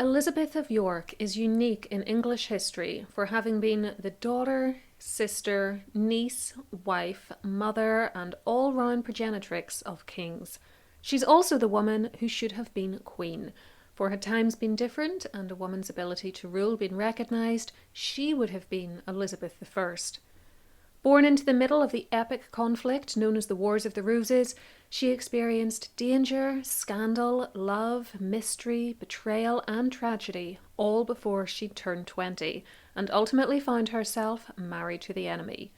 Elizabeth of York is unique in English history for having been the daughter, sister, niece, wife, mother, and all-round progenitrix of kings. She's also the woman who should have been queen, for had times been different and a woman's ability to rule been recognised, she would have been Elizabeth I. Born into the middle of the epic conflict known as the Wars of the Roses, she experienced danger, scandal, love, mystery, betrayal and tragedy all before she turned 20 and ultimately found herself married to the enemy.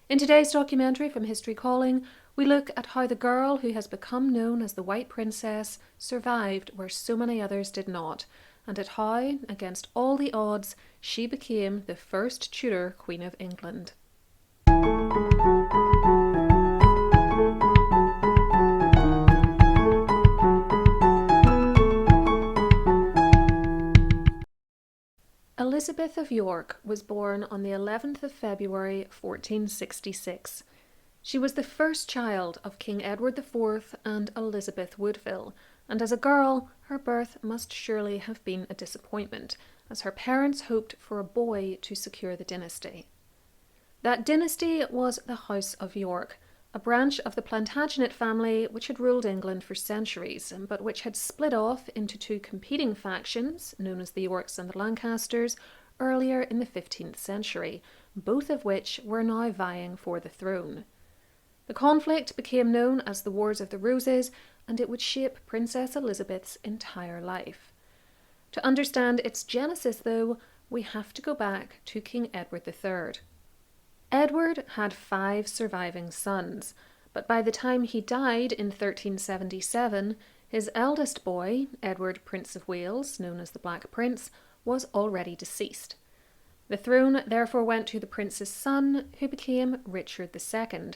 In today's documentary from History Calling, we look at how the girl who has become known as the White Princess survived where so many others did not, and at how, against all the odds, she became the first Tudor Queen of England. Elizabeth of York was born on the 11th of February 1466. She was the first child of King Edward IV and Elizabeth Woodville, and as a girl, her birth must surely have been a disappointment, as her parents hoped for a boy to secure the dynasty. That dynasty was the House of York, a branch of the Plantagenet family which had ruled England for centuries, but which had split off into two competing factions, known as the Yorks and the Lancasters, earlier in the 15th century, both of which were now vying for the throne. The conflict became known as the Wars of the Roses, and it would shape Princess Elizabeth's entire life. To understand its genesis, though, we have to go back to King Edward III. Edward had 5 surviving sons, but by the time he died in 1377, his eldest boy, Edward, Prince of Wales, known as the Black Prince, was already deceased. The throne therefore went to the prince's son, who became Richard II,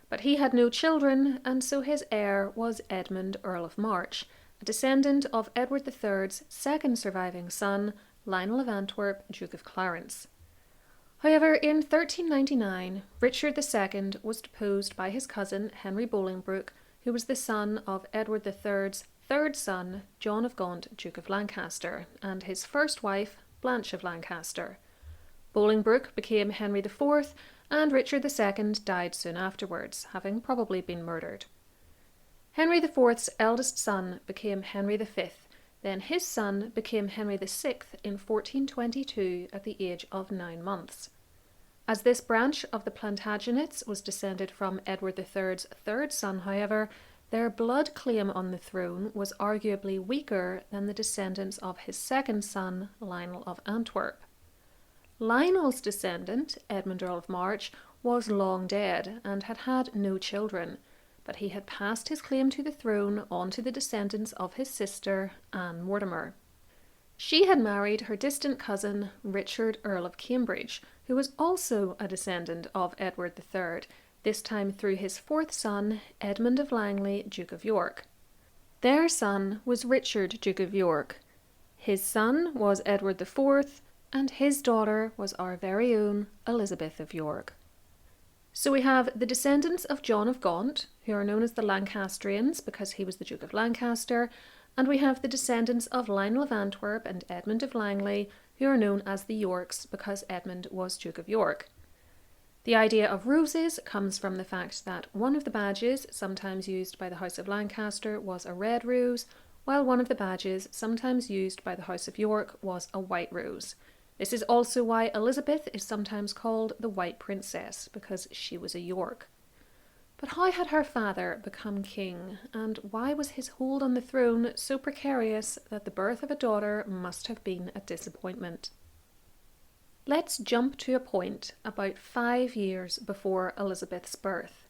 but he had no children, and so his heir was Edmund, Earl of March, a descendant of Edward III's second surviving son, Lionel of Antwerp, Duke of Clarence. However, in 1399, Richard II was deposed by his cousin Henry Bolingbroke, who was the son of Edward III's third son, John of Gaunt, Duke of Lancaster, and his first wife, Blanche of Lancaster. Bolingbroke became Henry IV, and Richard II died soon afterwards, having probably been murdered. Henry IV's eldest son became Henry V, then his son became Henry VI in 1422 at the age of 9 months. As this branch of the Plantagenets was descended from Edward III's third son, however, their blood claim on the throne was arguably weaker than the descendants of his second son, Lionel of Antwerp. Lionel's descendant, Edmund, Earl of March, was long dead and had had no children, but he had passed his claim to the throne on to the descendants of his sister, Anne Mortimer. She had married her distant cousin, Richard, Earl of Cambridge, who was also a descendant of Edward III, this time through his fourth son, Edmund of Langley, Duke of York. Their son was Richard, Duke of York. His son was Edward IV, and his daughter was our very own Elizabeth of York. So we have the descendants of John of Gaunt, who are known as the Lancastrians because he was the Duke of Lancaster, and we have the descendants of Lionel of Antwerp and Edmund of Langley, who are known as the Yorks because Edmund was Duke of York. The idea of roses comes from the fact that one of the badges, sometimes used by the House of Lancaster, was a red rose, while one of the badges, sometimes used by the House of York, was a white rose. This is also why Elizabeth is sometimes called the White Princess, because she was a York. But how had her father become king, and why was his hold on the throne so precarious that the birth of a daughter must have been a disappointment? Let's jump to a point about 5 years before Elizabeth's birth.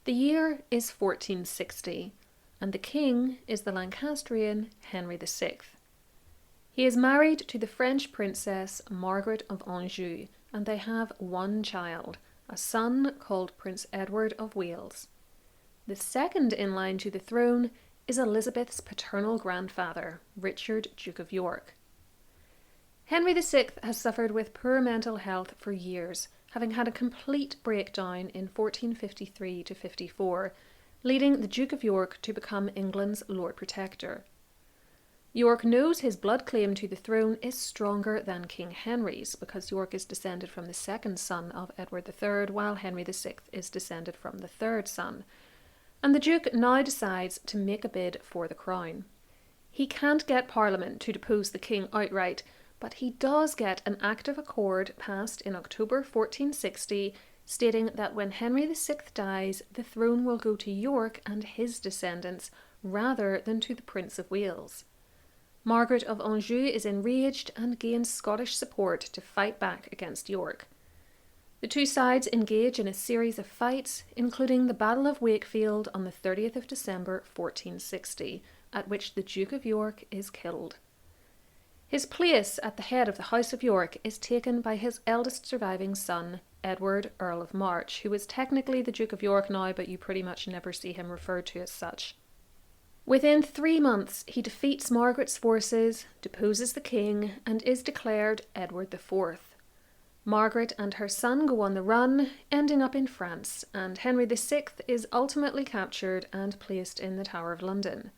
The year is 1460, and the king is the Lancastrian Henry VI. He is married to the French princess Margaret of Anjou, and they have one child, a son called Prince Edward of Wales. The second in line to the throne is Elizabeth's paternal grandfather, Richard, Duke of York. Henry VI has suffered with poor mental health for years, having had a complete breakdown in 1453-54, leading the Duke of York to become England's Lord Protector. York knows his blood claim to the throne is stronger than King Henry's, because York is descended from the second son of Edward III, while Henry VI is descended from the third son. And the Duke now decides to make a bid for the crown. He can't get Parliament to depose the king outright, but he does get an Act of Accord passed in October 1460, stating that when Henry VI dies, the throne will go to York and his descendants, rather than to the Prince of Wales. Margaret of Anjou is enraged and gains Scottish support to fight back against York. The two sides engage in a series of fights, including the Battle of Wakefield on the 30th of December 1460, at which the Duke of York is killed. His place at the head of the House of York is taken by his eldest surviving son, Edward, Earl of March, who is technically the Duke of York now, but you pretty much never see him referred to as such. Within 3 months, he defeats Margaret's forces, deposes the king, and is declared Edward IV. Margaret and her son go on the run, ending up in France, and Henry VI is ultimately captured and placed in the Tower of London.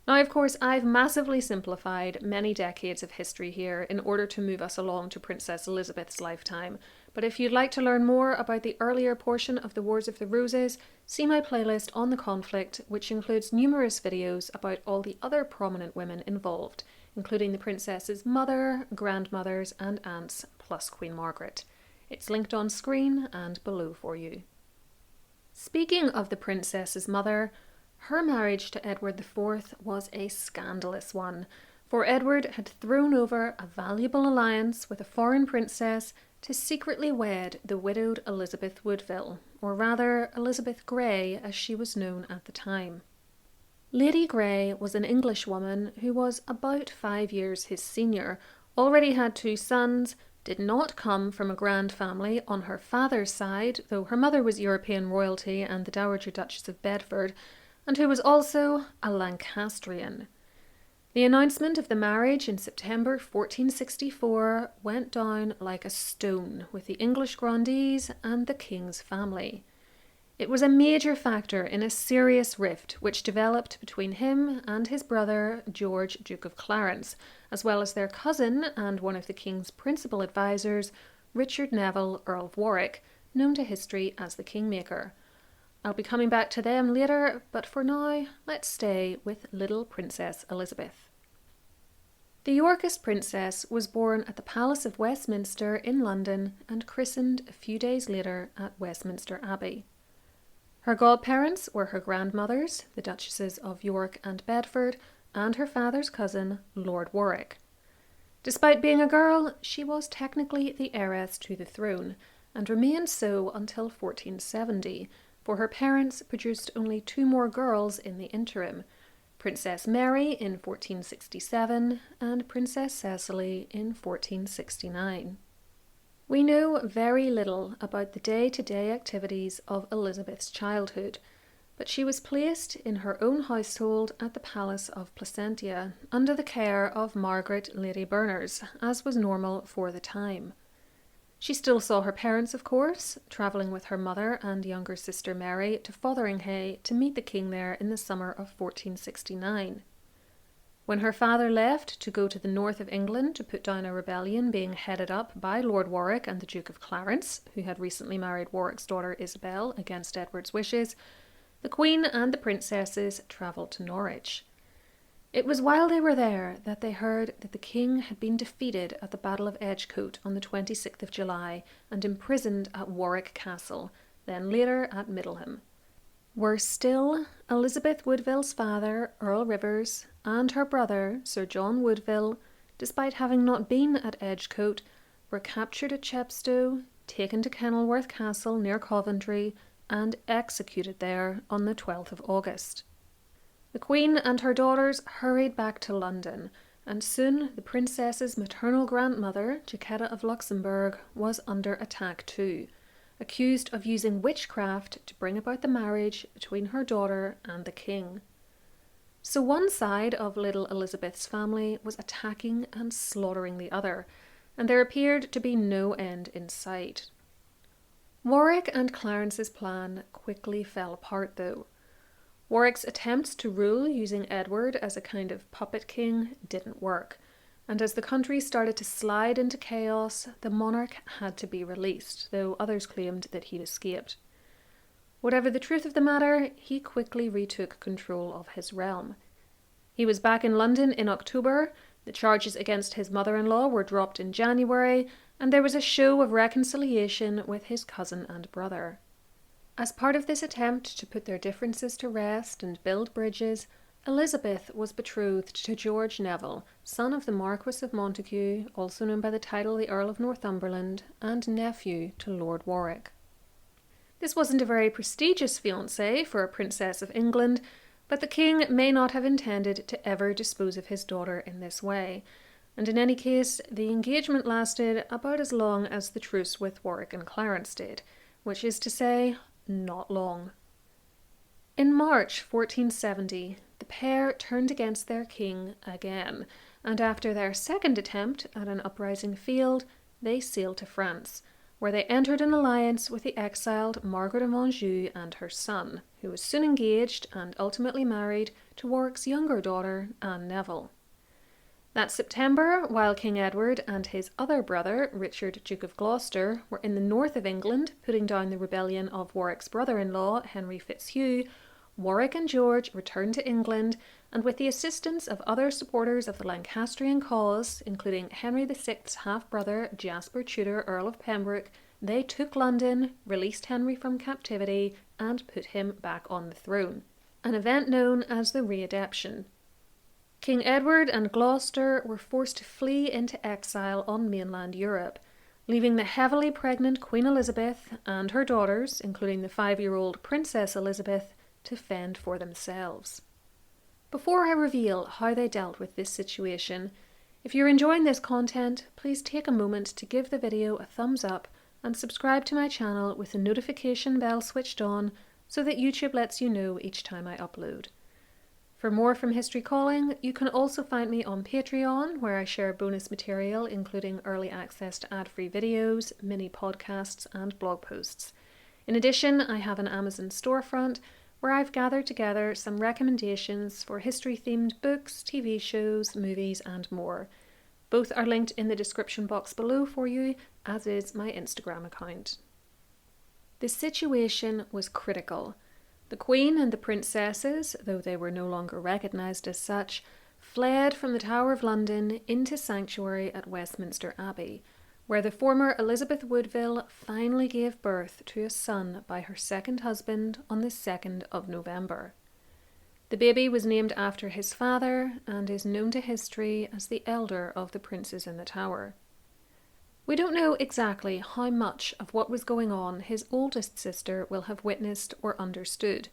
Now, of course, I've massively simplified many decades of history here in order to move us along to Princess Elizabeth's lifetime, but if you'd like to learn more about the earlier portion of the Wars of the Roses, see my playlist on the conflict, which includes numerous videos about all the other prominent women involved, including the princess's mother, grandmothers, and aunts, plus Queen Margaret. It's linked on screen and below for you. Speaking of the princess's mother, her marriage to Edward IV was a scandalous one, for Edward had thrown over a valuable alliance with a foreign princess to secretly wed the widowed Elizabeth Woodville, or rather Elizabeth Grey as she was known at the time. Lady Grey was an Englishwoman who was about 5 years his senior, already had 2 sons, did not come from a grand family on her father's side, though her mother was European royalty and the Dowager Duchess of Bedford, and who was also a Lancastrian. The announcement of the marriage in September 1464 went down like a stone with the English grandees and the king's family. It was a major factor in a serious rift which developed between him and his brother George, Duke of Clarence, as well as their cousin and one of the king's principal advisors, Richard Neville, Earl of Warwick, known to history as the Kingmaker. I'll be coming back to them later, but for now, let's stay with little Princess Elizabeth. The Yorkist princess was born at the Palace of Westminster in London and christened a few days later at Westminster Abbey. Her godparents were her grandmothers, the Duchesses of York and Bedford, and her father's cousin, Lord Warwick. Despite being a girl, she was technically the heiress to the throne, and remained so until 1470, for her parents produced only 2 more girls in the interim, Princess Mary in 1467 and Princess Cecily in 1469. We know very little about the day-to-day activities of Elizabeth's childhood, but she was placed in her own household at the Palace of Placentia under the care of Margaret Lady Berners, as was normal for the time. She still saw her parents, of course, travelling with her mother and younger sister Mary to Fotheringhay to meet the king there in the summer of 1469. When her father left to go to the north of England to put down a rebellion being headed up by Lord Warwick and the Duke of Clarence, who had recently married Warwick's daughter Isabel against Edward's wishes, the Queen and the princesses travelled to Norwich. It was while they were there that they heard that the king had been defeated at the Battle of Edgecote on the 26th of July and imprisoned at Warwick Castle, then later at Middleham. Worse still, Elizabeth Woodville's father, Earl Rivers, and her brother, Sir John Woodville, despite having not been at Edgecote, were captured at Chepstow, taken to Kenilworth Castle near Coventry, and executed there on the 12th of August. The Queen and her daughters hurried back to London, and soon the princess's maternal grandmother, Jacquetta of Luxembourg, was under attack too, accused of using witchcraft to bring about the marriage between her daughter and the king. So one side of little Elizabeth's family was attacking and slaughtering the other, and there appeared to be no end in sight. Warwick and Clarence's plan quickly fell apart though. Warwick's attempts to rule using Edward as a kind of puppet king didn't work, and as the country started to slide into chaos, the monarch had to be released, though others claimed that he'd escaped. Whatever the truth of the matter, he quickly retook control of his realm. He was back in London in October, the charges against his mother-in-law were dropped in January, and there was a show of reconciliation with his cousin and brother. As part of this attempt to put their differences to rest and build bridges, Elizabeth was betrothed to George Neville, son of the Marquess of Montague, also known by the title the Earl of Northumberland, and nephew to Lord Warwick. This wasn't a very prestigious fiancé for a princess of England, but the king may not have intended to ever dispose of his daughter in this way, and in any case, the engagement lasted about as long as the truce with Warwick and Clarence did, which is to say, not long. In March 1470, the pair turned against their king again, and after their second attempt at an uprising field, they sailed to France, where they entered an alliance with the exiled Margaret of Anjou and her son, who was soon engaged and ultimately married to Warwick's younger daughter, Anne Neville. That September, while King Edward and his other brother, Richard, Duke of Gloucester, were in the north of England putting down the rebellion of Warwick's brother-in-law, Henry VII, Warwick and George returned to England, and with the assistance of other supporters of the Lancastrian cause, including Henry VI's half-brother, Jasper Tudor, Earl of Pembroke, they took London, released Henry from captivity, and put him back on the throne, an event known as the Readeption. King Edward and Gloucester were forced to flee into exile on mainland Europe, leaving the heavily pregnant Queen Elizabeth and her daughters, including the 5-year-old Princess Elizabeth, to fend for themselves. Before I reveal how they dealt with this situation, if you're enjoying this content, please take a moment to give the video a thumbs up and subscribe to my channel with the notification bell switched on so that YouTube lets you know each time I upload. For more from History Calling, you can also find me on Patreon, where I share bonus material including early access to ad-free videos, mini podcasts and blog posts. In addition, I have an Amazon storefront where I've gathered together some recommendations for history-themed books, TV shows, movies and more. Both are linked in the description box below for you, as is my Instagram account. The situation was critical. The Queen and the princesses, though they were no longer recognised as such, fled from the Tower of London into sanctuary at Westminster Abbey, where the former Elizabeth Woodville finally gave birth to a son by her second husband on the 2nd of November. The baby was named after his father and is known to history as the elder of the princes in the Tower. We don't know exactly how much of what was going on his oldest sister will have witnessed or understood,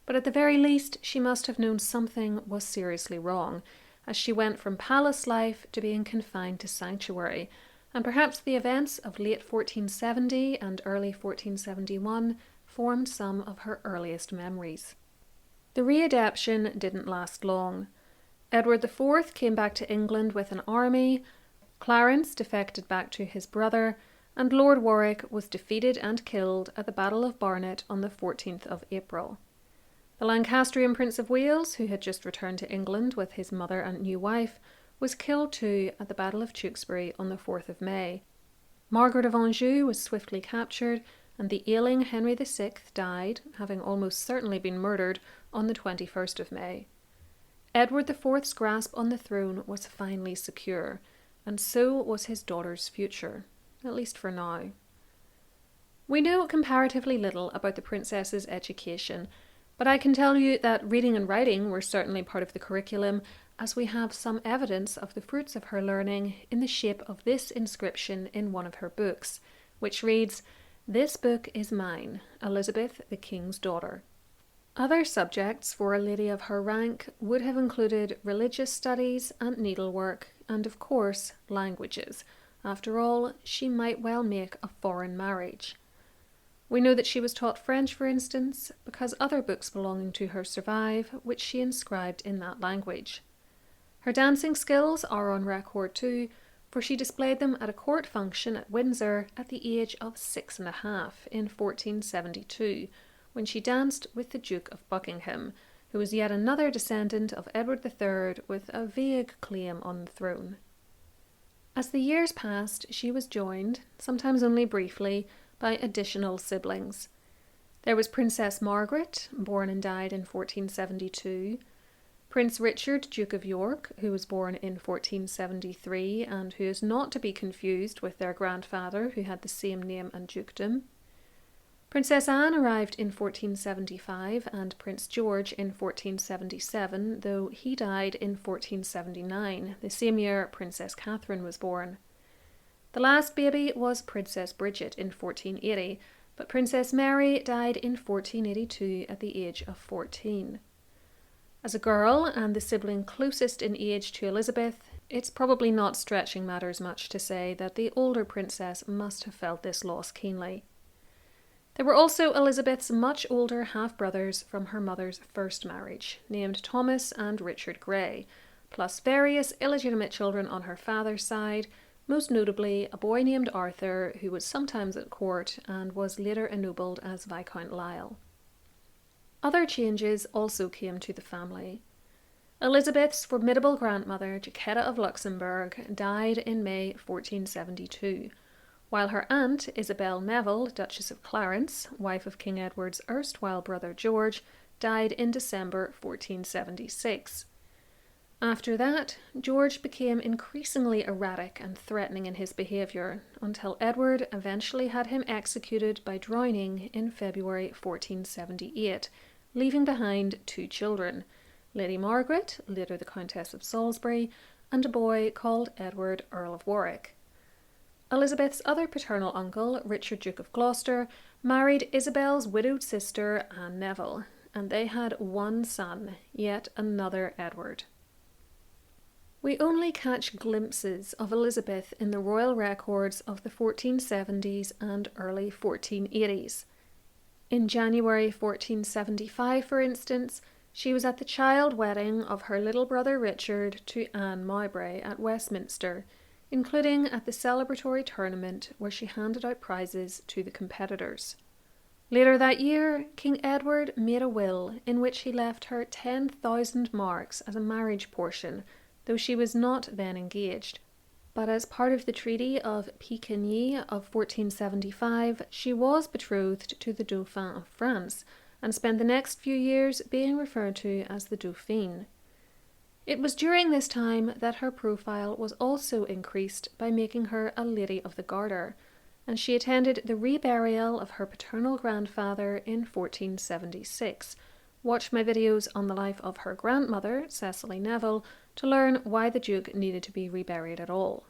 but at the very least she must have known something was seriously wrong, as she went from palace life to being confined to sanctuary, and perhaps the events of late 1470 and early 1471 formed some of her earliest memories. The readaptation didn't last long. Edward IV came back to England with an army, Clarence defected back to his brother, and Lord Warwick was defeated and killed at the Battle of Barnet on the 14th of April. The Lancastrian Prince of Wales, who had just returned to England with his mother and new wife, was killed too at the Battle of Tewkesbury on the 4th of May. Margaret of Anjou was swiftly captured, and the ailing Henry VI died, having almost certainly been murdered, on the 21st of May. Edward IV's grasp on the throne was finally secure, and so was his daughter's future, at least for now. We know comparatively little about the princess's education, but I can tell you that reading and writing were certainly part of the curriculum, as we have some evidence of the fruits of her learning in the shape of this inscription in one of her books, which reads, "This book is mine, Elizabeth, the King's daughter." Other subjects for a lady of her rank would have included religious studies and needlework, and of course, languages. After all, she might well make a foreign marriage. We know that she was taught French, for instance, because other books belonging to her survive, which she inscribed in that language. Her dancing skills are on record too, for she displayed them at a court function at Windsor at the age of 6½ in 1472, when she danced with the Duke of Buckingham, who was yet another descendant of Edward III with a vague claim on the throne. As the years passed, she was joined, sometimes only briefly, by additional siblings. There was Princess Margaret, born and died in 1472, Prince Richard, Duke of York, who was born in 1473 and who is not to be confused with their grandfather, who had the same name and dukedom. Princess Anne arrived in 1475 and Prince George in 1477, though he died in 1479, the same year Princess Catherine was born. The last baby was Princess Bridget in 1480, but Princess Mary died in 1482 at the age of 14. As a girl and the sibling closest in age to Elizabeth, it's probably not stretching matters much to say that the older princess must have felt this loss keenly. There were also Elizabeth's much older half-brothers from her mother's first marriage, named Thomas and Richard Grey, plus various illegitimate children on her father's side, most notably a boy named Arthur, who was sometimes at court and was later ennobled as Viscount Lisle. Other changes also came to the family. Elizabeth's formidable grandmother, Jacquetta of Luxembourg, died in May 1472, while her aunt, Isabel Neville, Duchess of Clarence, wife of King Edward's erstwhile brother George, died in December 1476. After that, George became increasingly erratic and threatening in his behaviour, until Edward eventually had him executed by drowning in February 1478, leaving behind 2 children, Lady Margaret, later the Countess of Salisbury, and a boy called Edward, Earl of Warwick. Elizabeth's other paternal uncle, Richard, Duke of Gloucester, married Isabel's widowed sister, Anne Neville, and they had 1 son, yet another Edward. We only catch glimpses of Elizabeth in the royal records of the 1470s and early 1480s. In January 1475, for instance, she was at the child wedding of her little brother Richard to Anne Mowbray at Westminster, including at the celebratory tournament where she handed out prizes to the competitors. Later that year, King Edward made a will in which he left her 10,000 marks as a marriage portion, though she was not then engaged. But as part of the Treaty of Picquigny of 1475, she was betrothed to the Dauphin of France, and spent the next few years being referred to as the Dauphine. It was during this time that her profile was also increased by making her a Lady of the Garter, and she attended the reburial of her paternal grandfather in 1476. Watch my videos on the life of her grandmother, Cecily Neville, to learn why the Duke needed to be reburied at all.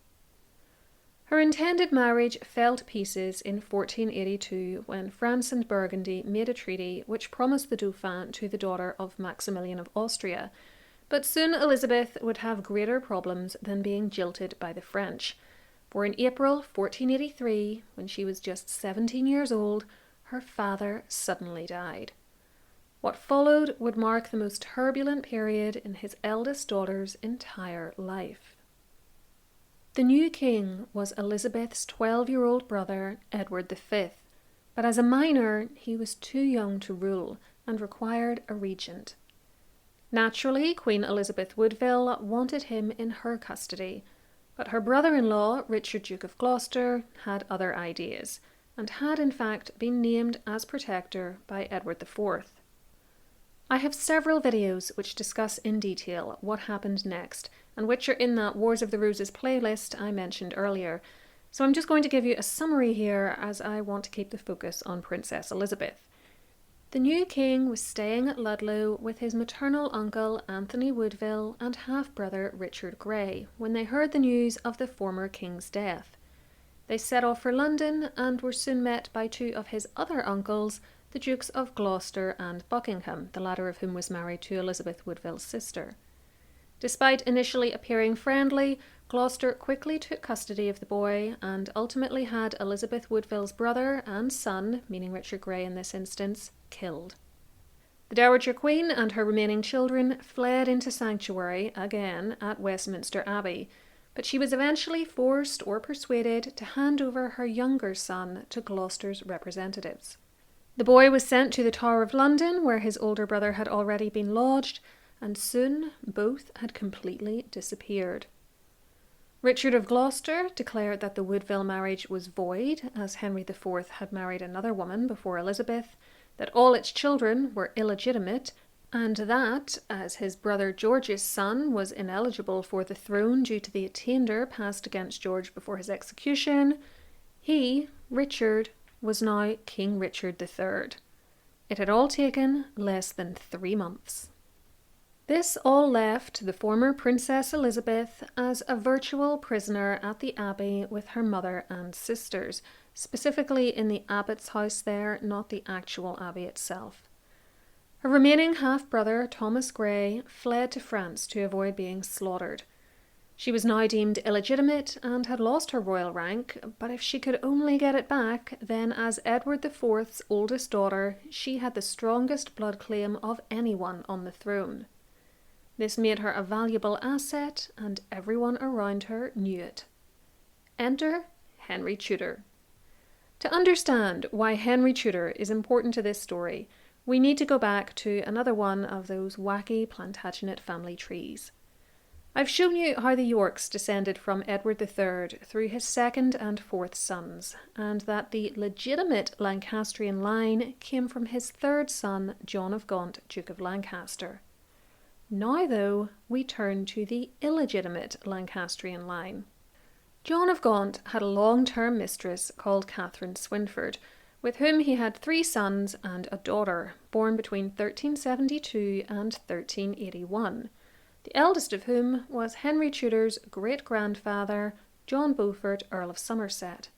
Her intended marriage fell to pieces in 1482 when France and Burgundy made a treaty which promised the Dauphin to the daughter of Maximilian of Austria, but soon Elizabeth would have greater problems than being jilted by the French, for in April 1483, when she was just 17 years old, her father suddenly died. What followed would mark the most turbulent period in his eldest daughter's entire life. The new king was Elizabeth's 12-year-old brother, Edward V, but as a minor he was too young to rule and required a regent. Naturally, Queen Elizabeth Woodville wanted him in her custody, but her brother-in-law, Richard, Duke of Gloucester, had other ideas, and had in fact been named as protector by Edward IV. I have several videos which discuss in detail what happened next, and which are in that Wars of the Roses playlist I mentioned earlier, so I'm just going to give you a summary here as I want to keep the focus on Princess Elizabeth. The new king was staying at Ludlow with his maternal uncle Anthony Woodville and half-brother Richard Grey when they heard the news of the former king's death. They set off for London and were soon met by 2 of his other uncles, the Dukes of Gloucester and Buckingham, the latter of whom was married to Elizabeth Woodville's sister. Despite initially appearing friendly, Gloucester quickly took custody of the boy and ultimately had Elizabeth Woodville's brother and son, meaning Richard Grey in this instance, killed. The Dowager Queen and her remaining children fled into sanctuary, again at Westminster Abbey, but she was eventually forced or persuaded to hand over her younger son to Gloucester's representatives. The boy was sent to the Tower of London, where his older brother had already been lodged, and soon both had completely disappeared. Richard of Gloucester declared that the Woodville marriage was void, as Henry IV had married another woman before Elizabeth, that all its children were illegitimate, and that, as his brother George's son was ineligible for the throne due to the attainder passed against George before his execution, he, Richard, was now King Richard III. It had all taken less than 3 months. This all left the former Princess Elizabeth as a virtual prisoner at the Abbey with her mother and sisters, specifically in the abbot's house there, not the actual Abbey itself. Her remaining half-brother, Thomas Grey, fled to France to avoid being slaughtered. She was now deemed illegitimate and had lost her royal rank, but if she could only get it back, then as Edward IV's oldest daughter, she had the strongest blood claim of anyone on the throne. This made her a valuable asset, and everyone around her knew it. Enter Henry Tudor. To understand why Henry Tudor is important to this story, we need to go back to another one of those wacky Plantagenet family trees. I've shown you how the Yorks descended from Edward III through his second and fourth sons, and that the legitimate Lancastrian line came from his third son, John of Gaunt, Duke of Lancaster. Now, though, we turn to the illegitimate Lancastrian line. John of Gaunt had a long-term mistress called Catherine Swynford, with whom he had 3 sons and a daughter, born between 1372 and 1381, the eldest of whom was Henry Tudor's great-grandfather, John Beaufort, Earl of Somerset.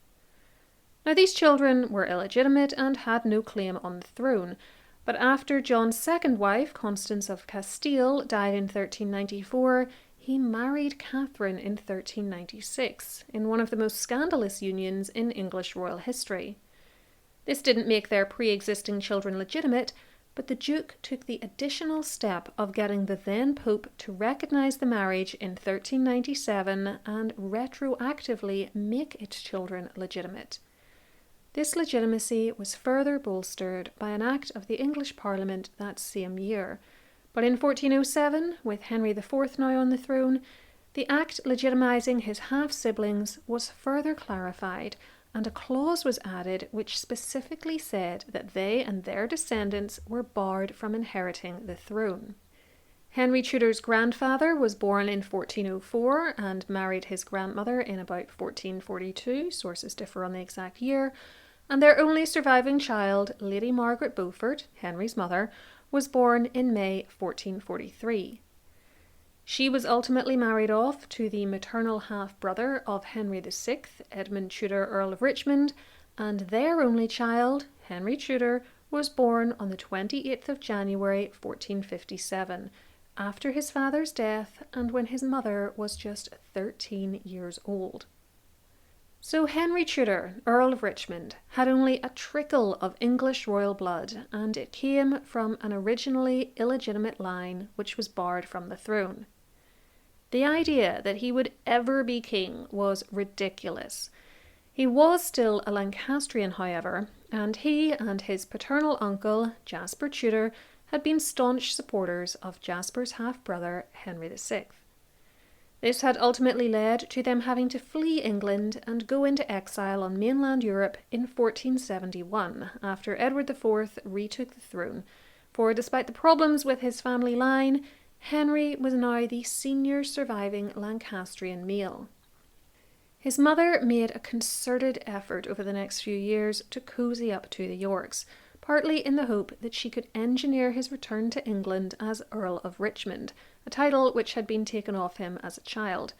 Now, these children were illegitimate and had no claim on the throne, but after John's second wife, Constance of Castile, died in 1394, he married Catherine in 1396, in one of the most scandalous unions in English royal history. This didn't make their pre-existing children legitimate, but the Duke took the additional step of getting the then Pope to recognise the marriage in 1397 and retroactively make its children legitimate. This legitimacy was further bolstered by an act of the English Parliament that same year, but in 1407, with Henry IV now on the throne, the act legitimising his half-siblings was further clarified, and a clause was added which specifically said that they and their descendants were barred from inheriting the throne. Henry Tudor's grandfather was born in 1404 and married his grandmother in about 1442, sources differ on the exact year, and their only surviving child, Lady Margaret Beaufort, Henry's mother, was born in May 1443. She was ultimately married off to the maternal half-brother of Henry VI, Edmund Tudor, Earl of Richmond, and their only child, Henry Tudor, was born on the 28th of January 1457, after his father's death and when his mother was just 13 years old. So Henry Tudor, Earl of Richmond, had only a trickle of English royal blood, and it came from an originally illegitimate line which was barred from the throne. The idea that he would ever be king was ridiculous. He was still a Lancastrian, however, and he and his paternal uncle, Jasper Tudor, had been staunch supporters of Jasper's half-brother, Henry VI. This had ultimately led to them having to flee England and go into exile on mainland Europe in 1471, after Edward IV retook the throne, for despite the problems with his family line, Henry was now the senior surviving Lancastrian male. His mother made a concerted effort over the next few years to cosy up to the Yorks, partly in the hope that she could engineer his return to England as Earl of Richmond, a title which had been taken off him as a child.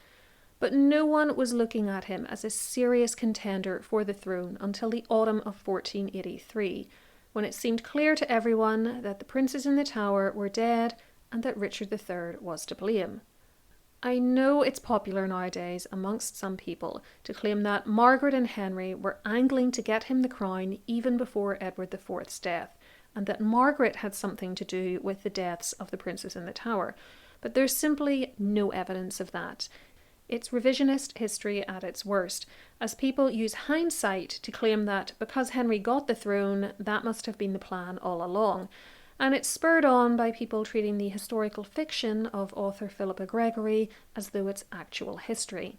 But no one was looking at him as a serious contender for the throne until the autumn of 1483, when it seemed clear to everyone that the princes in the Tower were dead and that Richard III was to blame. I know it's popular nowadays amongst some people to claim that Margaret and Henry were angling to get him the crown even before Edward IV's death, and that Margaret had something to do with the deaths of the princes in the Tower, but there's simply no evidence of that. It's revisionist history at its worst, as people use hindsight to claim that because Henry got the throne, that must have been the plan all along. And it's spurred on by people treating the historical fiction of author Philippa Gregory as though it's actual history.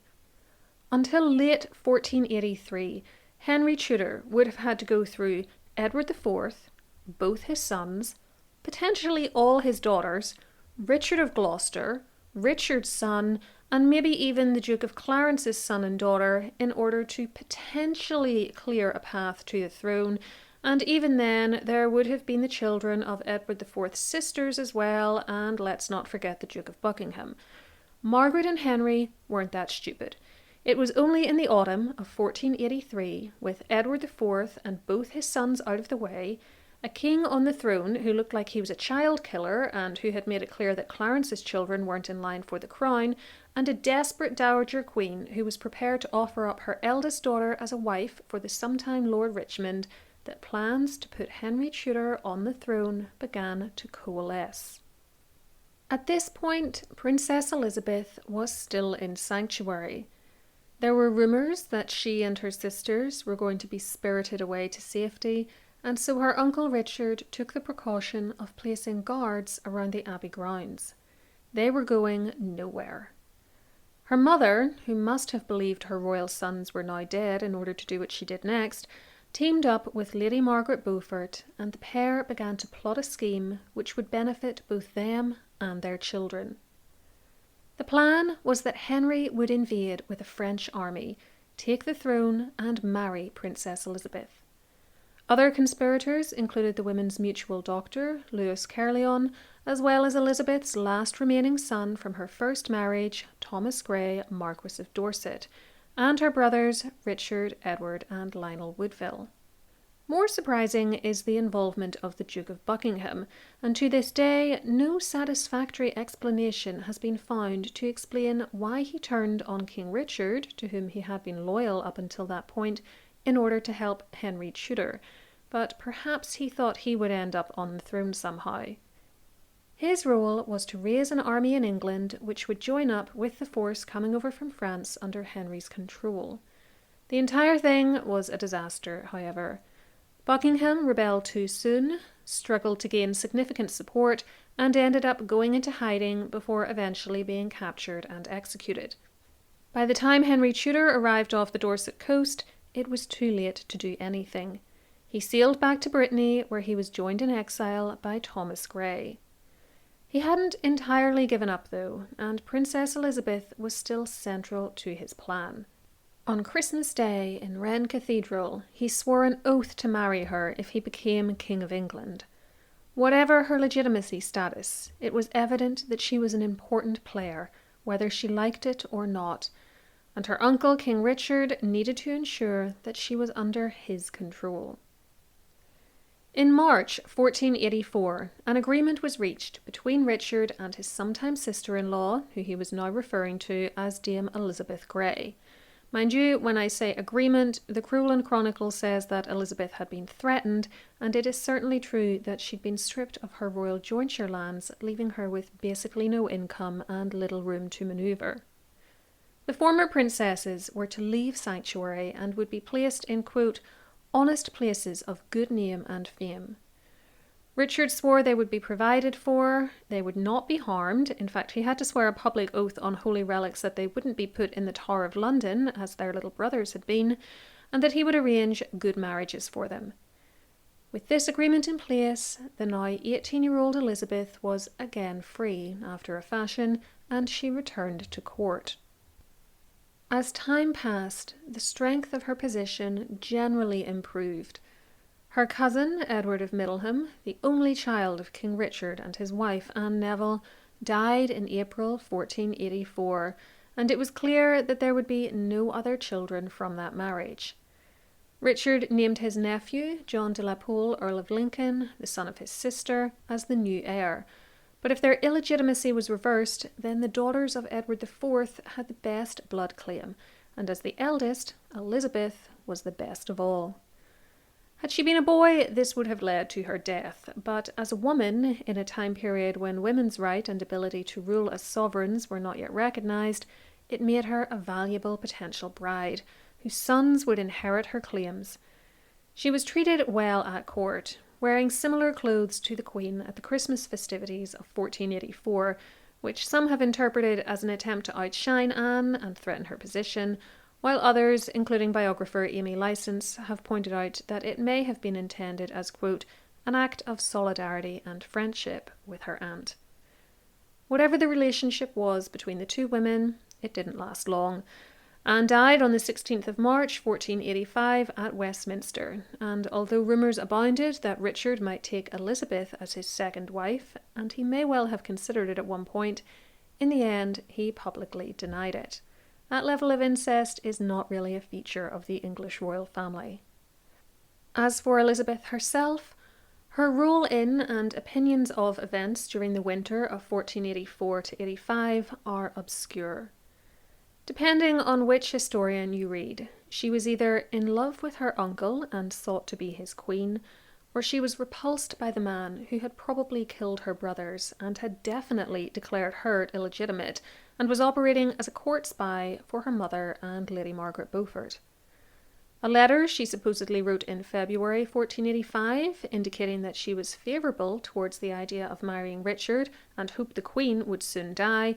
Until late 1483, Henry Tudor would have had to go through Edward IV, both his sons, potentially all his daughters, Richard of Gloucester, Richard's son, and maybe even the Duke of Clarence's son and daughter in order to potentially clear a path to the throne. And even then, there would have been the children of Edward IV's sisters as well, and let's not forget the Duke of Buckingham. Margaret and Henry weren't that stupid. It was only in the autumn of 1483, with Edward IV and both his sons out of the way, a king on the throne who looked like he was a child killer and who had made it clear that Clarence's children weren't in line for the crown, and a desperate dowager queen who was prepared to offer up her eldest daughter as a wife for the sometime Lord Richmond, that plans to put Henry Tudor on the throne began to coalesce. At this point, Princess Elizabeth was still in sanctuary. There were rumours that she and her sisters were going to be spirited away to safety, and so her uncle Richard took the precaution of placing guards around the Abbey grounds. They were going nowhere. Her mother, who must have believed her royal sons were now dead in order to do what she did next, teamed up with Lady Margaret Beaufort, and the pair began to plot a scheme which would benefit both them and their children. The plan was that Henry would invade with a French army, take the throne, and marry Princess Elizabeth. Other conspirators included the women's mutual doctor, Louis Caerleon, as well as Elizabeth's last remaining son from her first marriage, Thomas Grey, Marquis of Dorset, and her brothers Richard, Edward, and Lionel Woodville. More surprising is the involvement of the Duke of Buckingham, and to this day no satisfactory explanation has been found to explain why he turned on King Richard, to whom he had been loyal up until that point, in order to help Henry Tudor, but perhaps he thought he would end up on the throne somehow. His role was to raise an army in England which would join up with the force coming over from France under Henry's control. The entire thing was a disaster, however. Buckingham rebelled too soon, struggled to gain significant support, and ended up going into hiding before eventually being captured and executed. By the time Henry Tudor arrived off the Dorset coast, it was too late to do anything. He sailed back to Brittany, where he was joined in exile by Thomas Grey. He hadn't entirely given up, though, and Princess Elizabeth was still central to his plan. On Christmas Day in Rennes Cathedral, he swore an oath to marry her if he became King of England. Whatever her legitimacy status, it was evident that she was an important player, whether she liked it or not, and her uncle King Richard needed to ensure that she was under his control. In March 1484, an agreement was reached between Richard and his sometime sister-in-law, who he was now referring to as Dame Elizabeth Grey. Mind you, when I say agreement, the Crewland Chronicle says that Elizabeth had been threatened, and it is certainly true that she'd been stripped of her royal jointure lands, leaving her with basically no income and little room to manoeuvre. The former princesses were to leave sanctuary and would be placed in, quote, honest places of good name and fame. Richard swore they would be provided for, they would not be harmed. In fact, he had to swear a public oath on holy relics that they wouldn't be put in the Tower of London, as their little brothers had been, and that he would arrange good marriages for them. With this agreement in place, the now 18-year-old Elizabeth was again free, after a fashion, and she returned to court. As time passed, the strength of her position generally improved. Her cousin, Edward of Middleham, the only child of King Richard and his wife, Anne Neville, died in April 1484, and it was clear that there would be no other children from that marriage. Richard named his nephew, John de la Pole, Earl of Lincoln, the son of his sister, as the new heir. But if their illegitimacy was reversed, then the daughters of Edward IV had the best blood claim, and as the eldest, Elizabeth was the best of all. Had she been a boy, this would have led to her death, but as a woman, in a time period when women's right and ability to rule as sovereigns were not yet recognised, It made her a valuable potential bride, whose sons would inherit her claims. She was treated well at court, wearing similar clothes to the Queen at the Christmas festivities of 1484, which some have interpreted as an attempt to outshine Anne and threaten her position, while others, including biographer Amy Licence, have pointed out that it may have been intended as, quote, an act of solidarity and friendship with her aunt. Whatever the relationship was between the two women, it didn't last long. Anne died on the 16th of March 1485 at Westminster, and although rumours abounded that Richard might take Elizabeth as his second wife, and he may well have considered it at one point, in the end he publicly denied it. That level of incest is not really a feature of the English royal family. As for Elizabeth herself, her role in and opinions of events during the winter of 1484 to 85 are obscure. Depending on which historian you read, she was either in love with her uncle and sought to be his queen, or she was repulsed by the man who had probably killed her brothers and had definitely declared her illegitimate and was operating as a court spy for her mother and Lady Margaret Beaufort. A letter she supposedly wrote in February 1485, indicating that she was favourable towards the idea of marrying Richard and hoped the Queen would soon die,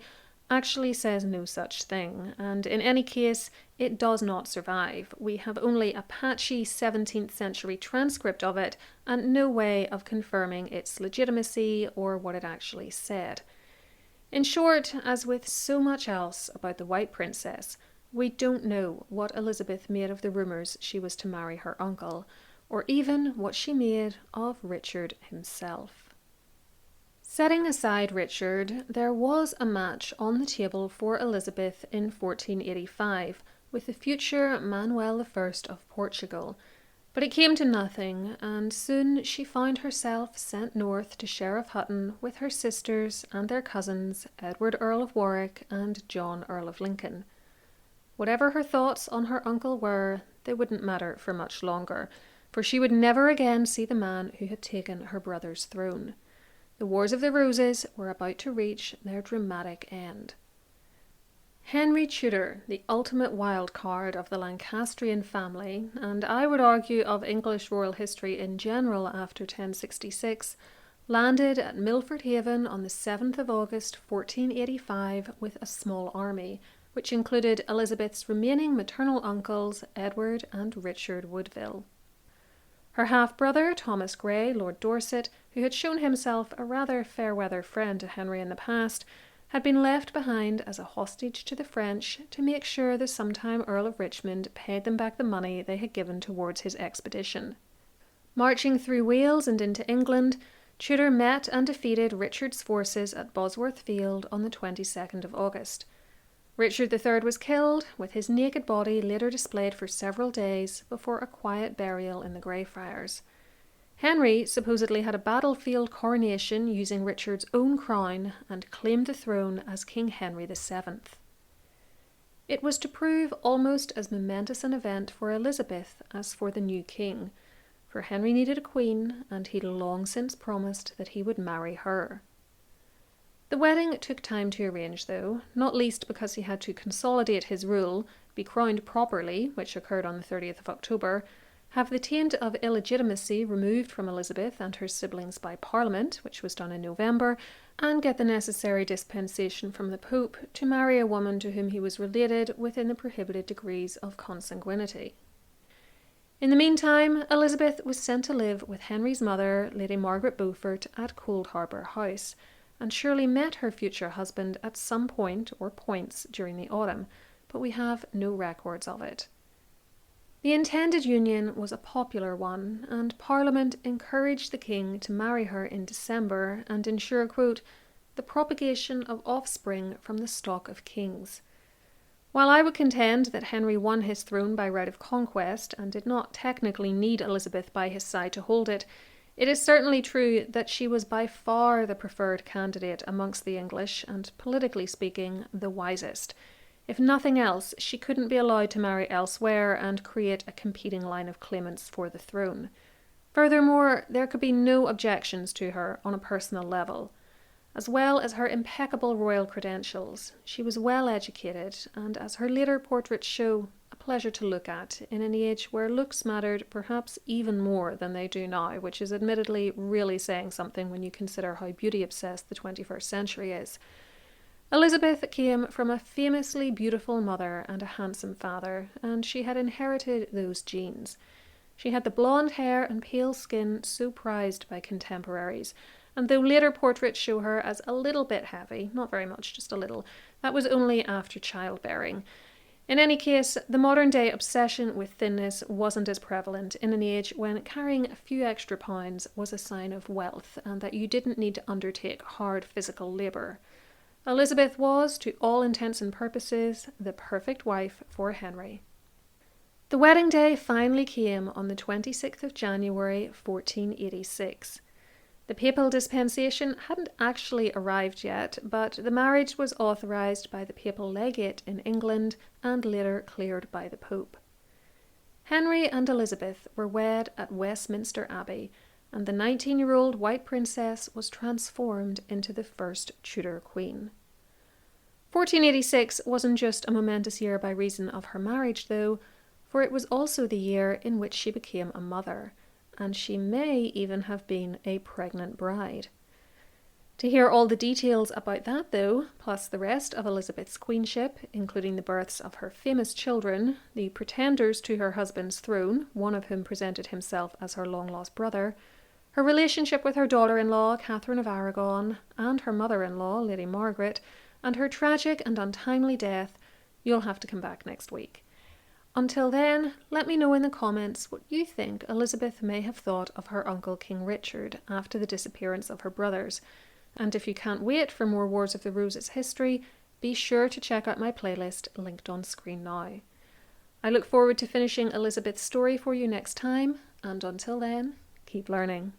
actually says no such thing, and in any case, it does not survive. We have only a patchy 17th century transcript of it, and no way of confirming its legitimacy or what it actually said. In short, as with so much else about the White Princess, we don't know what Elizabeth made of the rumours she was to marry her uncle, or even what she made of Richard himself. Setting aside Richard, there was a match on the table for Elizabeth in 1485 with the future Manuel I of Portugal, but it came to nothing, and soon she found herself sent north to Sheriff Hutton with her sisters and their cousins, Edward Earl of Warwick and John Earl of Lincoln. Whatever her thoughts on her uncle were, they wouldn't matter for much longer, for she would never again see the man who had taken her brother's throne. The Wars of the Roses were about to reach their dramatic end. Henry Tudor, the ultimate wild card of the Lancastrian family, and I would argue of English royal history in general after 1066, landed at Milford Haven on the 7th of August 1485 with a small army, which included Elizabeth's remaining maternal uncles, Edward and Richard Woodville. Her half-brother, Thomas Grey, Lord Dorset, who had shown himself a rather fair-weather friend to Henry in the past, had been left behind as a hostage to the French to make sure the sometime Earl of Richmond paid them back the money they had given towards his expedition. Marching through Wales and into England, Tudor met and defeated Richard's forces at Bosworth Field on the 22nd of August. Richard III was killed, with his naked body later displayed for several days before a quiet burial in the Greyfriars. Henry supposedly had a battlefield coronation using Richard's own crown and claimed the throne as King Henry VII. It was to prove almost as momentous an event for Elizabeth as for the new king, for Henry needed a queen and he'd long since promised that he would marry her. The wedding took time to arrange though, not least because he had to consolidate his rule, be crowned properly, which occurred on the 30th of October, have the taint of illegitimacy removed from Elizabeth and her siblings by Parliament, which was done in November, and get the necessary dispensation from the Pope to marry a woman to whom he was related within the prohibited degrees of consanguinity. In the meantime, Elizabeth was sent to live with Henry's mother, Lady Margaret Beaufort, at Coldharbour House, and surely met her future husband at some point or points during the autumn, but we have no records of it. The intended union was a popular one, and Parliament encouraged the king to marry her in December and ensure, quote, the propagation of offspring from the stock of kings. While I would contend that Henry won his throne by right of conquest and did not technically need Elizabeth by his side to hold it, it is certainly true that she was by far the preferred candidate amongst the English and, politically speaking, the wisest. If nothing else, she couldn't be allowed to marry elsewhere and create a competing line of claimants for the throne. Furthermore, there could be no objections to her on a personal level. as well as her impeccable royal credentials. She was well educated, and as her later portraits show, a pleasure to look at in an age where looks mattered perhaps even more than they do now, which is admittedly really saying something when you consider how beauty-obsessed the 21st century is. Elizabeth came from a famously beautiful mother and a handsome father, and she had inherited those genes. She had the blonde hair and pale skin so prized by contemporaries, and though later portraits show her as a little bit heavy, not very much, just a little, that was only after childbearing. In any case, the modern-day obsession with thinness wasn't as prevalent in an age when carrying a few extra pounds was a sign of wealth and that you didn't need to undertake hard physical labour. Elizabeth was, to all intents and purposes, the perfect wife for Henry. The wedding day finally came on the 26th of January 1486. The papal dispensation hadn't actually arrived yet, but the marriage was authorised by the papal legate in England and later cleared by the Pope. Henry and Elizabeth were wed at Westminster Abbey, and the 19-year-old white princess was transformed into the first Tudor queen. 1486 wasn't just a momentous year by reason of her marriage, though, for it was also the year in which she became a mother, and she may even have been a pregnant bride. To hear all the details about that, though, plus the rest of Elizabeth's queenship, including the births of her famous children, the pretenders to her husband's throne, one of whom presented himself as her long-lost brother, her relationship with her daughter-in-law, Catherine of Aragon, and her mother-in-law, Lady Margaret, and her tragic and untimely death, you'll have to come back next week. Until then, let me know in the comments what you think Elizabeth may have thought of her uncle King Richard after the disappearance of her brothers. And if you can't wait for more Wars of the Roses history, be sure to check out my playlist linked on screen now. I look forward to finishing Elizabeth's story for you next time, and until then, keep learning.